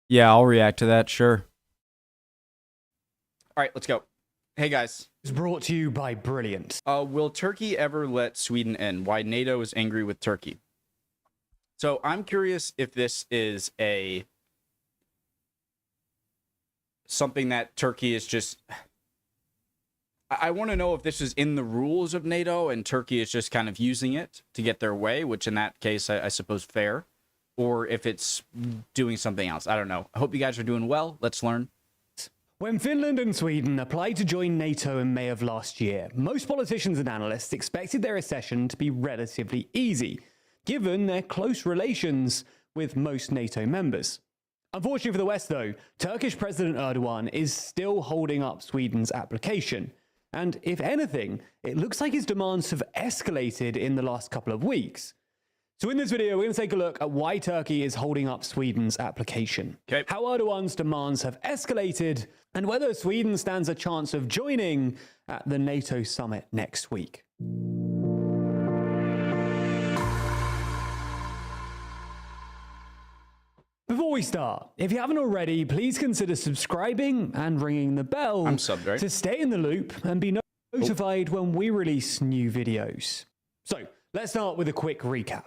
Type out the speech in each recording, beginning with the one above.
Yeah, I'll react to that, sure. All right, let's go. Hey, guys. It's brought to you by Brilliant. Will Turkey ever let Sweden in? Why NATO is angry with Turkey? So I'm curious if this is something that Turkey is just... I want to know if this is in the rules of NATO and Turkey is just kind of using it to get their way, which in that case, I suppose fair, or if it's doing something else. I don't know. I hope you guys are doing well. Let's learn. When Finland and Sweden applied to join NATO in May of last year, most politicians and analysts expected their accession to be relatively easy, given their close relations with most NATO members. Unfortunately for the West, though, Turkish President Erdogan is still holding up Sweden's application. And if anything, it looks like his demands have escalated in the last couple of weeks. So in this video, we're going to take a look at why Turkey is holding up Sweden's application, how Erdogan's demands have escalated, and whether Sweden stands a chance of joining at the NATO summit next week. Before we start, if you haven't already, please consider subscribing and ringing the bell to stay in the loop and be notified when we release new videos. So let's start with a quick recap.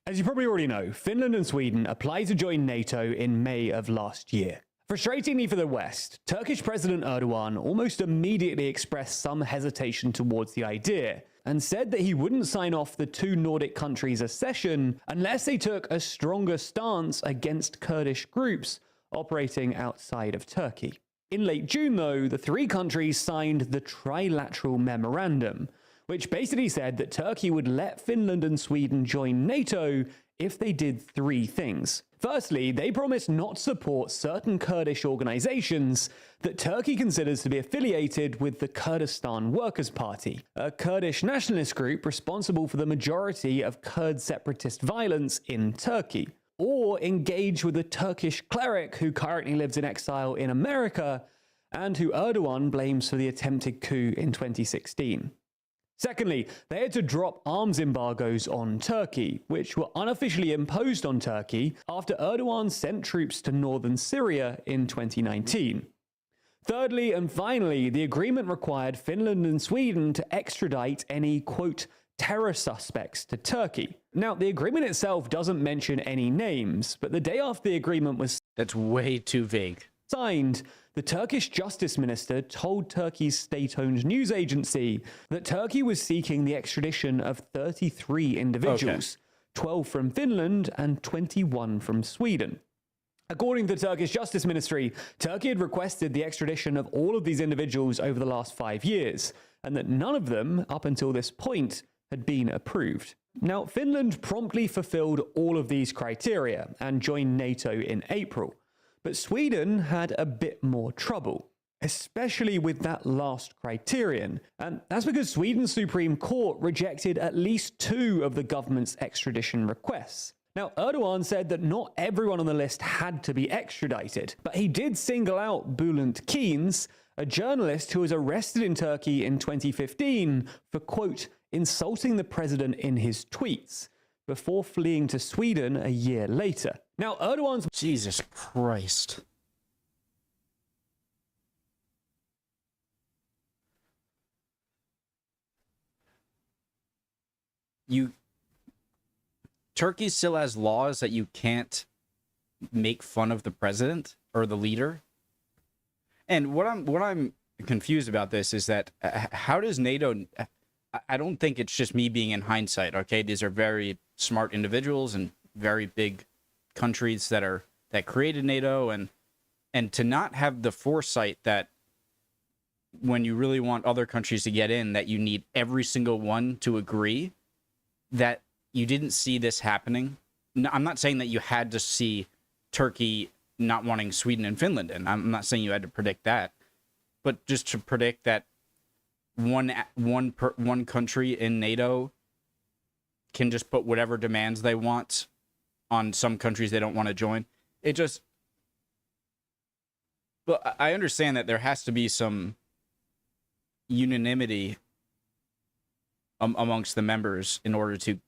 As you probably already know, Finland and Sweden applied to join NATO in May of last year. Frustratingly for the West, Turkish President Erdogan almost immediately expressed some hesitation towards the idea and said that he wouldn't sign off the two Nordic countries' accession unless they took a stronger stance against Kurdish groups operating outside of Turkey. In late June, though, the three countries signed the Trilateral Memorandum, which basically said that Turkey would let Finland and Sweden join NATO if they did three things. Firstly, they promised not to support certain Kurdish organizations that Turkey considers to be affiliated with the Kurdistan Workers' Party, a Kurdish nationalist group responsible for the majority of Kurd separatist violence in Turkey, or engage with a Turkish cleric who currently lives in exile in America and who Erdogan blames for the attempted coup in 2016. Secondly, they had to drop arms embargoes on Turkey, which were unofficially imposed on Turkey after Erdogan sent troops to northern Syria in 2019. Thirdly, and finally, the agreement required Finland and Sweden to extradite any, quote, terror suspects to Turkey. Now, the agreement itself doesn't mention any names, but the day after the agreement was That's way too vague. signed, the Turkish justice minister told Turkey's state-owned news agency that Turkey was seeking the extradition of 33 individuals, 12 from Finland and 21 from Sweden. According to the Turkish Justice Ministry, Turkey had requested the extradition of all of these individuals over the last 5 years, and that none of them, up until this point, had been approved. Now, Finland promptly fulfilled all of these criteria and joined NATO in April. But Sweden had a bit more trouble, especially with that last criterion. And that's because Sweden's Supreme Court rejected at least 2 of the government's extradition requests. Now, Erdogan said that not everyone on the list had to be extradited, but he did single out Bülent Keynes, a journalist who was arrested in Turkey in 2015 for, quote, insulting the president in his tweets, before fleeing to Sweden a year later. Now, Erdogan's... Jesus Christ. Turkey still has laws that you can't make fun of the president or the leader. And what I'm confused about this is that how does NATO... I don't think it's just me being in hindsight, okay? These are very smart individuals and very big countries that created NATO, and to not have the foresight that when you really want other countries to get in, that you need every single one to agree, that you didn't see this happening. No, I'm not saying that you had to see Turkey not wanting Sweden and Finland in. I'm not saying you had to predict that, but just to predict that one country in NATO can just put whatever demands they want on some countries they don't want to join. It just... But I understand that there has to be some unanimity amongst the members in order to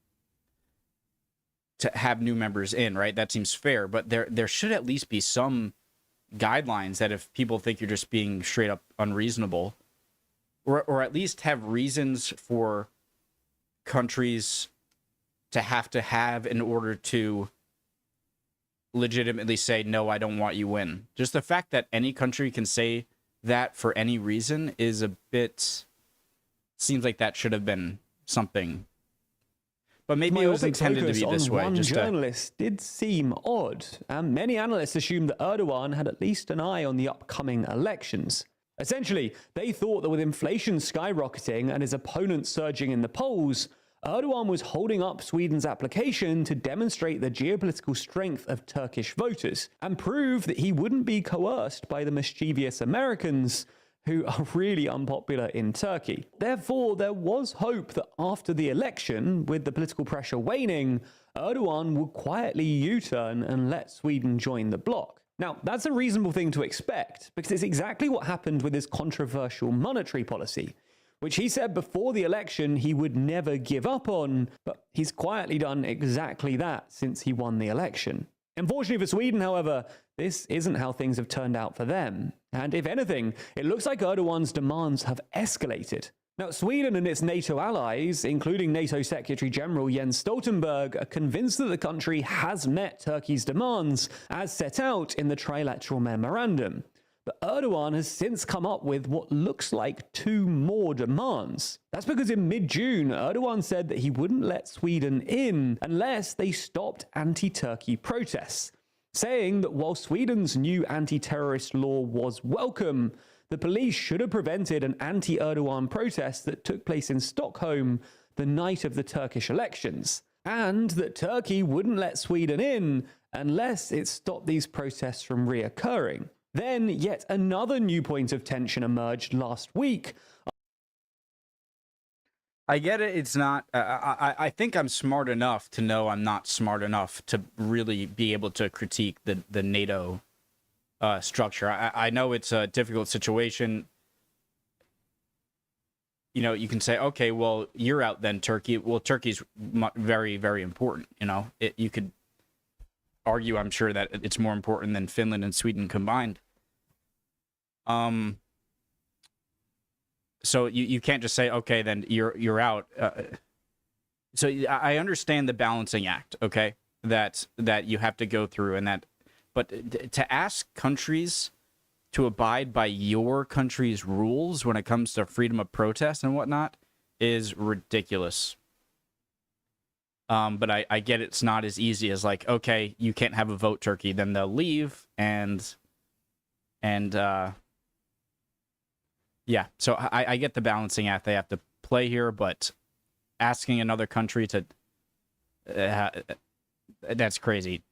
to have new members in, right? That seems fair, but there should at least be some guidelines that if people think you're just being straight up unreasonable, or at least have reasons for countries to have in order to legitimately say, no, I don't want you in. Just the fact that any country can say that for any reason is a bit, seems like that should have been something. But maybe it was intended to be this way. One journalist did seem odd, and many analysts assumed that Erdogan had at least an eye on the upcoming elections. Essentially, they thought that with inflation skyrocketing and his opponents surging in the polls, Erdogan was holding up Sweden's application to demonstrate the geopolitical strength of Turkish voters and prove that he wouldn't be coerced by the mischievous Americans who are really unpopular in Turkey. Therefore, there was hope that after the election, with the political pressure waning, Erdogan would quietly U-turn and let Sweden join the bloc. Now, that's a reasonable thing to expect, because it's exactly what happened with his controversial monetary policy, which he said before the election he would never give up on, but he's quietly done exactly that since he won the election. Unfortunately for Sweden, however, this isn't how things have turned out for them. And if anything, it looks like Erdogan's demands have escalated. Now, Sweden and its NATO allies, including NATO Secretary General Jens Stoltenberg, are convinced that the country has met Turkey's demands as set out in the trilateral memorandum. But Erdogan has since come up with what looks like 2 more demands. That's because in mid-June, Erdogan said that he wouldn't let Sweden in unless they stopped anti-Turkey protests, saying that while Sweden's new anti-terrorist law was welcome, the police should have prevented an anti-Erdogan protest that took place in Stockholm the night of the Turkish elections, and that Turkey wouldn't let Sweden in unless it stopped these protests from reoccurring. Then, yet another new point of tension emerged last week. I get it. It's not... I think I'm smart enough to know I'm not smart enough to really be able to critique the NATO structure. I know it's a difficult situation. You know, you can say, okay, well, you're out then, Turkey. Well, Turkey's very, very important. You know, you could argue, I'm sure, that it's more important than Finland and Sweden combined. So you can't just say, okay, then you're out. So I understand the balancing act, okay, that you have to go through, and that, but to ask countries to abide by your country's rules when it comes to freedom of protest and whatnot is ridiculous. But I get it's not as easy as like, okay, you can't have a vote, Turkey, then they'll leave, and yeah, so I get the balancing act they have to play here, but asking another country to... that's crazy.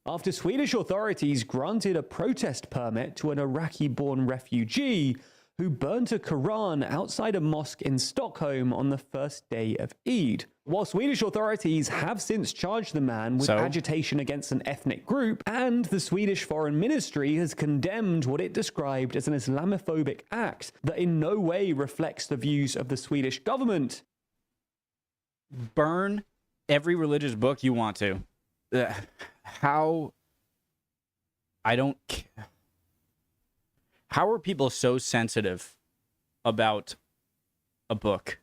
After Swedish authorities granted a protest permit to an Iraqi-born refugee who burnt a Quran outside a mosque in Stockholm on the first day of Eid. While Swedish authorities have since charged the man with agitation against an ethnic group, and the Swedish Foreign Ministry has condemned what it described as an Islamophobic act that in no way reflects the views of the Swedish government. Burn every religious book you want to. How... I don't... How are people so sensitive about a book?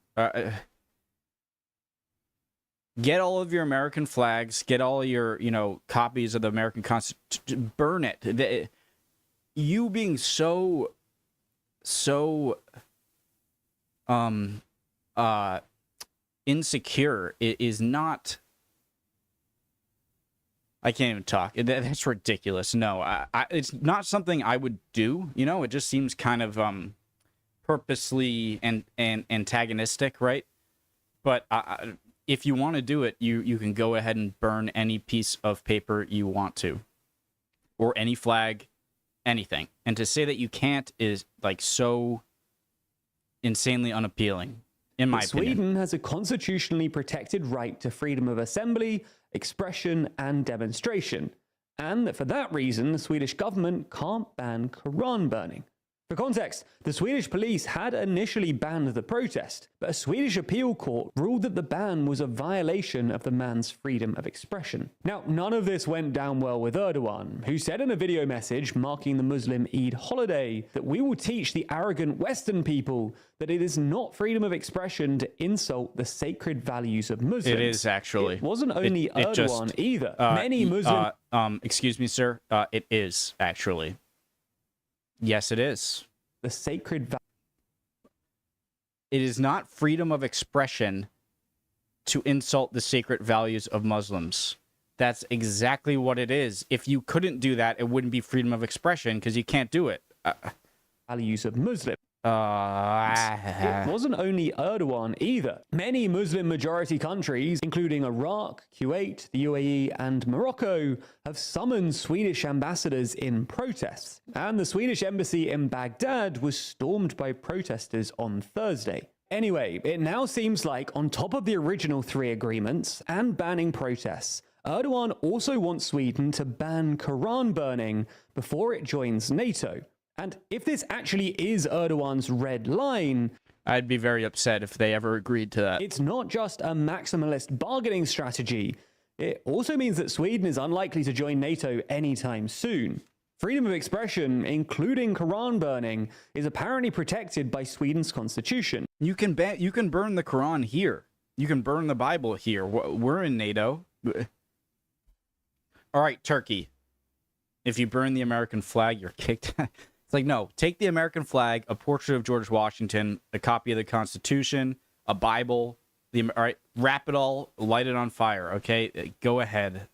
Get all of your American flags, get all your, copies of the American Constitution, burn it. You being so insecure is not... I can't even talk. That's ridiculous. No, it's not something I would do. It just seems kind of purposely and antagonistic, right? But if you want to do it, you can go ahead and burn any piece of paper you want to, or any flag, anything. And to say that you can't is like so insanely unappealing, in my opinion. Sweden has a constitutionally protected right to freedom of assembly, expression and demonstration, and that for that reason the Swedish government can't ban Quran burning. For context, the Swedish police had initially banned the protest, but a Swedish appeal court ruled that the ban was a violation of the man's freedom of expression. Now, none of this went down well with Erdogan, who said in a video message marking the Muslim Eid holiday that we will teach the arrogant Western people that it is not freedom of expression to insult the sacred values of Muslims. It is actually. It wasn't only Erdogan either. Many Muslim... excuse me, sir. It is actually. Yes, it is. The sacred It is not freedom of expression to insult the sacred values of Muslims. That's exactly what it is. If you couldn't do that, it wouldn't be freedom of expression because you can't do it. Values of Muslims. It wasn't only Erdogan either. Many Muslim-majority countries, including Iraq, Kuwait, the UAE, and Morocco, have summoned Swedish ambassadors in protests. And the Swedish embassy in Baghdad was stormed by protesters on Thursday. Anyway, it now seems like on top of the original 3 agreements and banning protests, Erdogan also wants Sweden to ban Quran burning before it joins NATO. And if this actually is Erdogan's red line, I'd be very upset if they ever agreed to that. It's not just a maximalist bargaining strategy. It also means that Sweden is unlikely to join NATO anytime soon. Freedom of expression, including Quran burning, is apparently protected by Sweden's constitution. You can burn the Quran here. You can burn the Bible here. We're in NATO. All right, Turkey. If you burn the American flag, you're kicked. It's like, no, take the American flag, a portrait of George Washington, a copy of the Constitution, a Bible, all right, wrap it all, light it on fire, okay? Go ahead.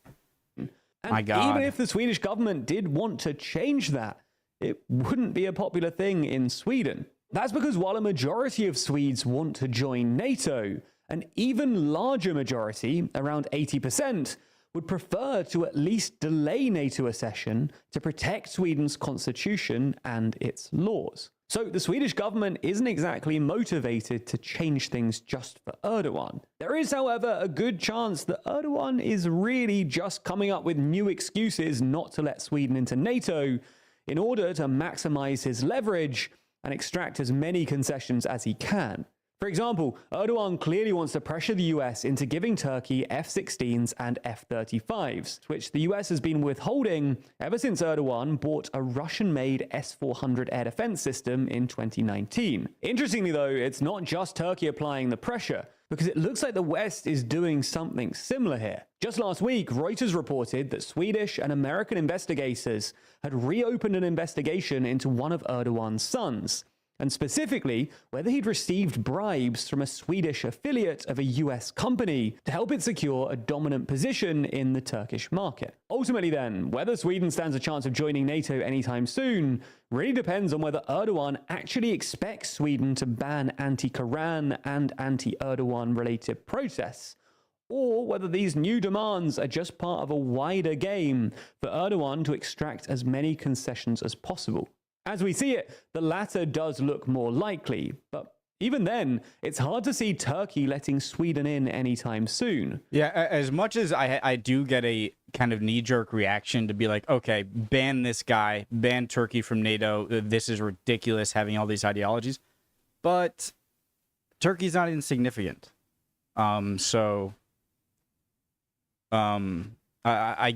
And my God. Even if the Swedish government did want to change that, it wouldn't be a popular thing in Sweden. That's because while a majority of Swedes want to join NATO, an even larger majority, around 80%, would prefer to at least delay NATO accession to protect Sweden's constitution and its laws. So the Swedish government isn't exactly motivated to change things just for Erdogan. There is, however, a good chance that Erdogan is really just coming up with new excuses not to let Sweden into NATO in order to maximize his leverage and extract as many concessions as he can. For example, Erdogan clearly wants to pressure the US into giving Turkey F-16s and F-35s, which the US has been withholding ever since Erdogan bought a Russian-made S-400 air defense system in 2019. Interestingly though, it's not just Turkey applying the pressure, because it looks like the West is doing something similar here. Just last week, Reuters reported that Swedish and American investigators had reopened an investigation into one of Erdogan's sons, and specifically whether he'd received bribes from a Swedish affiliate of a US company to help it secure a dominant position in the Turkish market. Ultimately then, whether Sweden stands a chance of joining NATO anytime soon really depends on whether Erdogan actually expects Sweden to ban anti-Quran and anti-Erdogan related protests, or whether these new demands are just part of a wider game for Erdogan to extract as many concessions as possible. As we see it, the latter does look more likely, but even then, it's hard to see Turkey letting Sweden in anytime soon. Yeah, as much as I do get a kind of knee-jerk reaction to be like, okay, ban this guy, ban Turkey from NATO, this is ridiculous having all these ideologies, but Turkey's not insignificant. I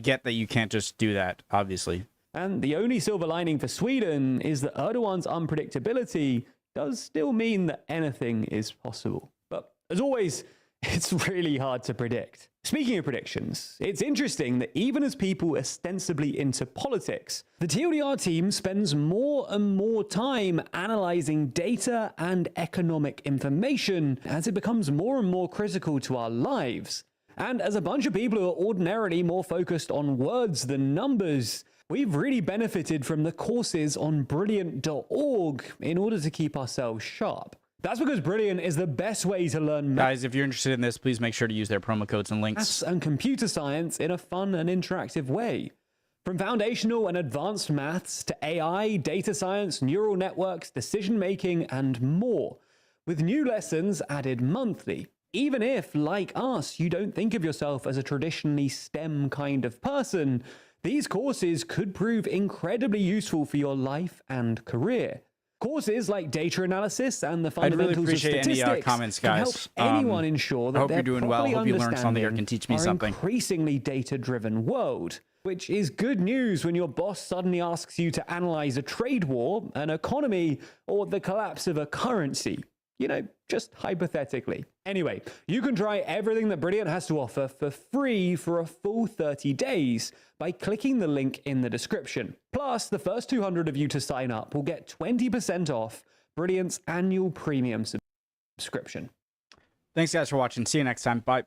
get that you can't just do that, obviously. And the only silver lining for Sweden is that Erdogan's unpredictability does still mean that anything is possible. But as always, it's really hard to predict. Speaking of predictions, it's interesting that even as people ostensibly into politics, the TLDR team spends more and more time analyzing data and economic information as it becomes more and more critical to our lives. And as a bunch of people who are ordinarily more focused on words than numbers, we've really benefited from the courses on Brilliant.org in order to keep ourselves sharp. That's because Brilliant is the best way to learn Guys, if you're interested in this, please make sure to use their promo codes and links. Maths and computer science in a fun and interactive way. From foundational and advanced maths to AI, data science, neural networks, decision-making, and more, with new lessons added monthly. Even if, like us, you don't think of yourself as a traditionally STEM kind of person, these courses could prove incredibly useful for your life and career. Courses like data analysis and the fundamentals I'd really appreciate of statistics any comments, guys. can help anyone ensure that I hope they're you're doing well. Hope you learned something or can teach me something. Increasingly data-driven world, which is good news when your boss suddenly asks you to analyze a trade war, an economy, or the collapse of a currency. You know, just hypothetically. Anyway, you can try everything that Brilliant has to offer for free for a full 30 days by clicking the link in the description. Plus, the first 200 of you to sign up will get 20% off Brilliant's annual premium subscription. Thanks, guys, for watching. See you next time. Bye.